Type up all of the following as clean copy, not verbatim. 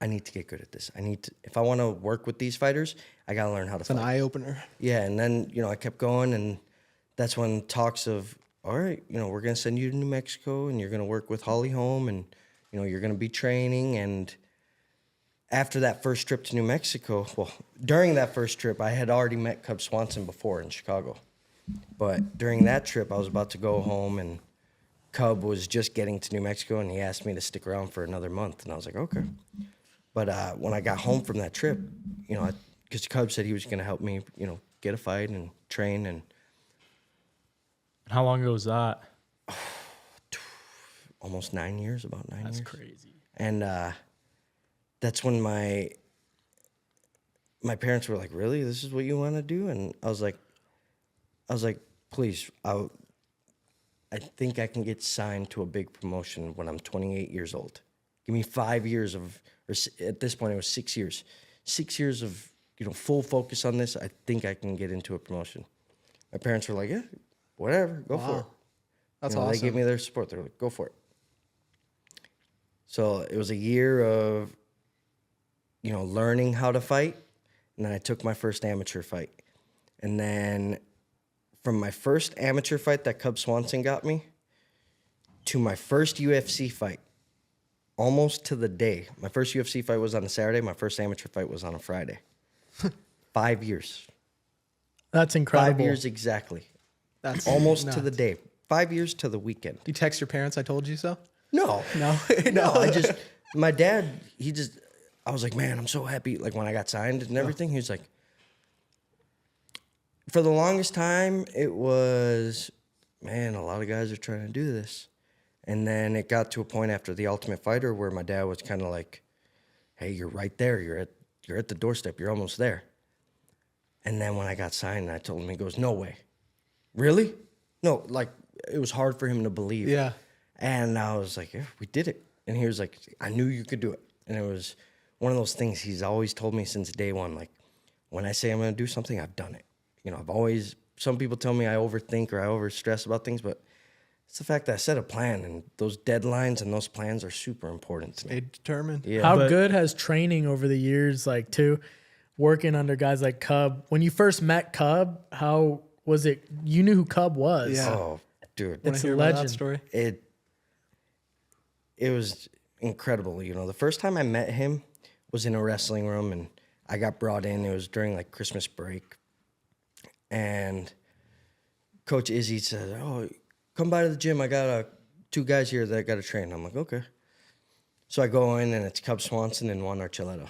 I need to get good at this. If I want to work with these fighters, I got to learn how to fight. It's an eye-opener. Yeah, and then, I kept going, and that's when talks of, all right, we're going to send you to New Mexico, and you're going to work with Holly Holm, and, you're going to be training. And after that first trip to New Mexico, well, during that first trip, I had already met Cub Swanson before in Chicago. But during that trip, I was about to go home, and Cub was just getting to New Mexico, and he asked me to stick around for another month. And I was like, okay. But when I got home from that trip, because Cub said he was going to help me, get a fight and train. And how long ago was that? Almost 9 years, about 9 years. That's crazy. And that's when my parents were like, really? This is what you want to do? And I was like, please, I think I can get signed to a big promotion when I'm 28 years old. Give me 5 years of, or at this point it was 6 years. 6 years of, full focus on this. I think I can get into a promotion. My parents were like, yeah, whatever, go for it. That's awesome. They gave me their support. They were like, go for it. So it was a year of, learning how to fight. And then I took my first amateur fight. And then from my first amateur fight that Cub Swanson got me to my first UFC fight, almost to the day. My first UFC fight was on a Saturday. My first amateur fight was on a Friday. 5 years. That's incredible. 5 years exactly. That's almost nuts. to the day. 5 years to the weekend. Do you text your parents, I told you so? No. No. No, my dad, I was like, man, I'm so happy. Like when I got signed and everything, he was like, for the longest time, it was, man, a lot of guys are trying to do this. And then it got to a point after The Ultimate Fighter where my dad was kind of like, hey, you're right there. You're at the doorstep. You're almost there. And then when I got signed, I told him, he goes, no way. Really? No, like it was hard for him to believe. Yeah. And I was like, yeah, we did it. And he was like, I knew you could do it. And it was one of those things he's always told me since day one. Like, when I say I'm going to do something, I've done it. Some people tell me I overthink or I overstress about things, but it's the fact that I set a plan, and those deadlines and those plans are super important to me. Stay determined. Yeah. How good has training over the years, like, too, working under guys like Cub? When you first met Cub, how was it? You knew who Cub was. Yeah. Oh, dude. Wanna It's hear a about that legend. story? It was incredible. The first time I met him was in a wrestling room, and I got brought in. It was during like Christmas break. And Coach Izzy said, oh, come by to the gym. I got two guys here that I got to train. I'm like, okay. So I go in, and it's Cub Swanson and Juan Archuleta.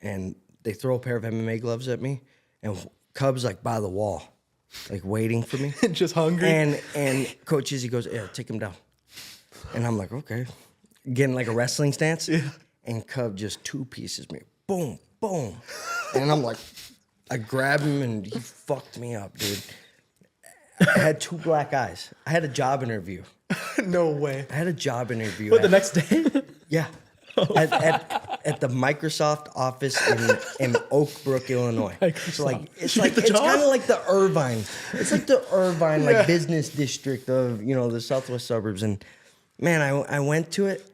And they throw a pair of MMA gloves at me, and Cub's like by the wall, like waiting for me. Just hungry. And Coach Izzy goes, yeah, take him down. And I'm like, okay. Getting like a wrestling stance. Yeah. And Cub just two pieces me. Boom, boom. And I'm like, I grabbed him, and he fucked me up, dude. I had two black eyes. I had a job interview. No way. I had a job interview. But the next day? Yeah. At the Microsoft office in Oak Brook, Illinois. So like it's kind of like the Irvine. It's like the Irvine like business district of the southwest suburbs. And man, I went to it,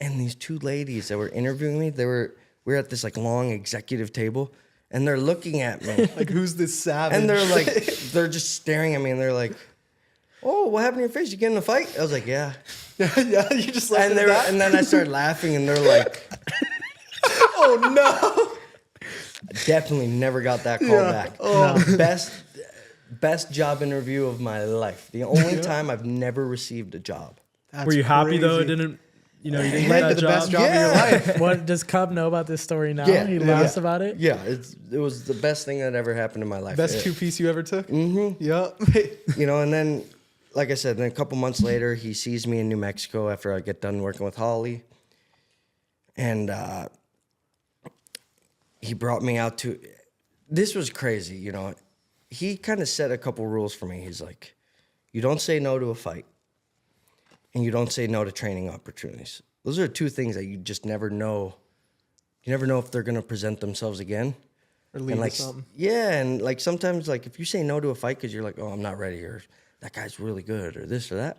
and these two ladies that were interviewing me, we were at this like long executive table, and they're looking at me. Like, who's this savage? And they're just staring at me, and they're like, oh, what happened to your face? You get in a fight? I was like, yeah. Yeah, you just left And and then I started laughing, and they're like, oh no. definitely never got that call back. Oh. Best job interview of my life. The only time I've never received a job. Were you happy though? It crazy. didn't, you know, you didn't Led get to that the best job of Yeah. your life. What does Cub know about this story now? Yeah. He Yeah. laughs about it? Yeah, it was the best thing that ever happened in my life. Best two-piece you ever took? Mm-hmm. Yep. And then, like I said, then a couple months later, he sees me in New Mexico after I get done working with Holly. And he brought me out to, this was crazy, He kind of set a couple rules for me. He's like, you don't say no to a fight, and you don't say no to training opportunities. Those are two things that you just never know. You never know if they're going to present themselves again. Or lead And with something. yeah, and like sometimes like if you say no to a fight because you're like, oh, I'm not ready, or that guy's really good, or this or that,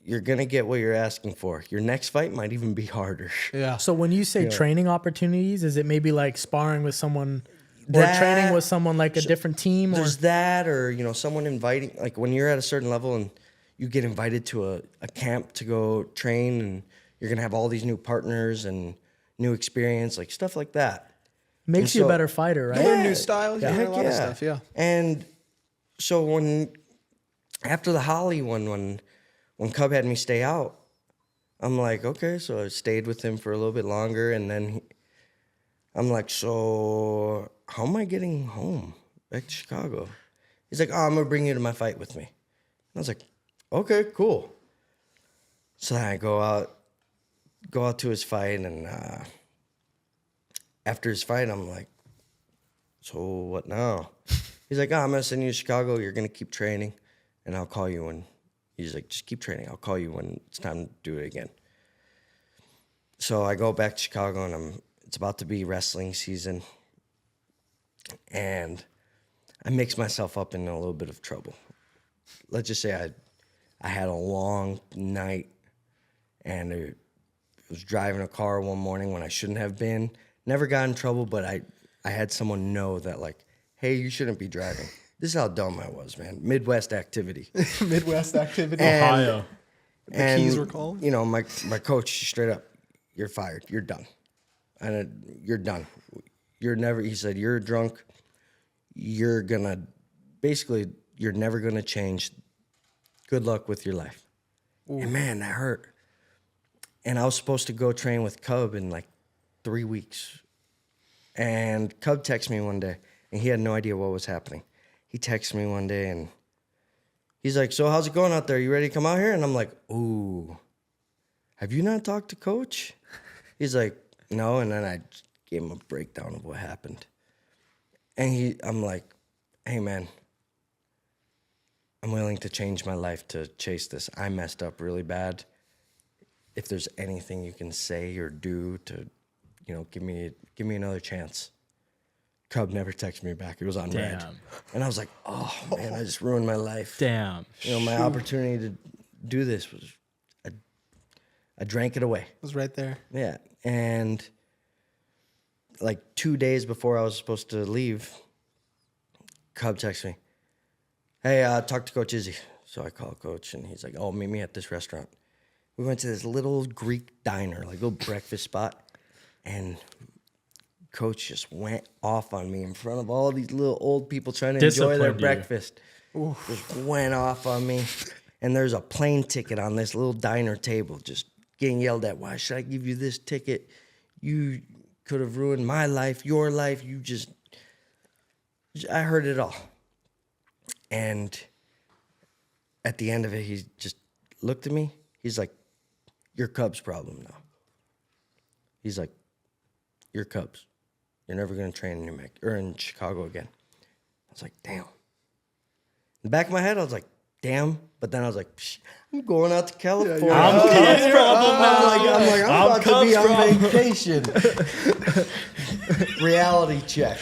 you're going to get what you're asking for. Your next fight might even be harder. Yeah. So when you say training opportunities, is it maybe like sparring with someone or That- training with someone like a different team? Or There's that, or, you know, someone inviting, like when you're at a certain level and you get invited to a camp to go train, and you're going to have all these new partners and new experience, like stuff like that. makes and you a so- better fighter, right? Learn new styles. You learn Heck a lot of stuff. Yeah. And so after the Holly one, when Cub had me stay out, I'm like, okay, so I stayed with him for a little bit longer, and then I'm like, so how am I getting home back to Chicago? He's like, oh, I'm gonna bring you to my fight with me. And I was like, okay, cool. So then I go out to his fight, and after his fight, I'm like, so what now? He's like, oh, I'm gonna send you to Chicago. You're gonna keep training, and I'll call you when. He's like, just keep training. I'll call you when it's time to do it again. So I go back to Chicago, and it's about to be wrestling season, and I mix myself up in a little bit of trouble. Let's just say I had a long night, and I was driving a car one morning when I shouldn't have been. Never got in trouble, but I had someone know that, like, hey, you shouldn't be driving. This is how dumb I was, man. Midwest activity. Midwest activity. Ohio. And, keys were called? You know, my coach straight up, you're fired. You're done. And you're done. He said, you're drunk. You're never going to change. Good luck with your life. Ooh. And man, that hurt. And I was supposed to go train with Cub in like 3 weeks. And Cub texted me one day, and he had no idea what was happening. He texted me one day, and he's like, so how's it going out there? You ready to come out here? And I'm like, ooh, have you not talked to Coach? He's like, no. And then I gave him a breakdown of what happened. And I'm like, hey, man, I'm willing to change my life to chase this. I messed up really bad. If there's anything you can say or do to, you know, give me another chance. Cub never texted me back. It was on red. Damn. And I was like, oh, man, I just ruined my life. Damn. You know, my opportunity to do this was, I drank it away. It was right there. Yeah. And like 2 days before I was supposed to leave, Cub texted me, hey, talk to Coach Izzy. So I call Coach, and he's like, oh, meet me at this restaurant. We went to this little Greek diner, like little breakfast spot, and Coach just went off on me in front of all these little old people trying to enjoy their Disciplined you. breakfast. Just went off on me. And there's a plane ticket on this little diner table, just getting yelled at. Why should I give you this ticket? You could have ruined my life, your life. I heard it all. And at the end of it, he just looked at me. He's like, you're Cubs' problem now. He's like, you're Cubs. You're never going to train in Chicago again. I was like, damn. In the back of my head, I was like, damn. But then I was like, psh, I'm going out to California. I'm Cubs' problem now. I'm about to be on vacation. Reality check.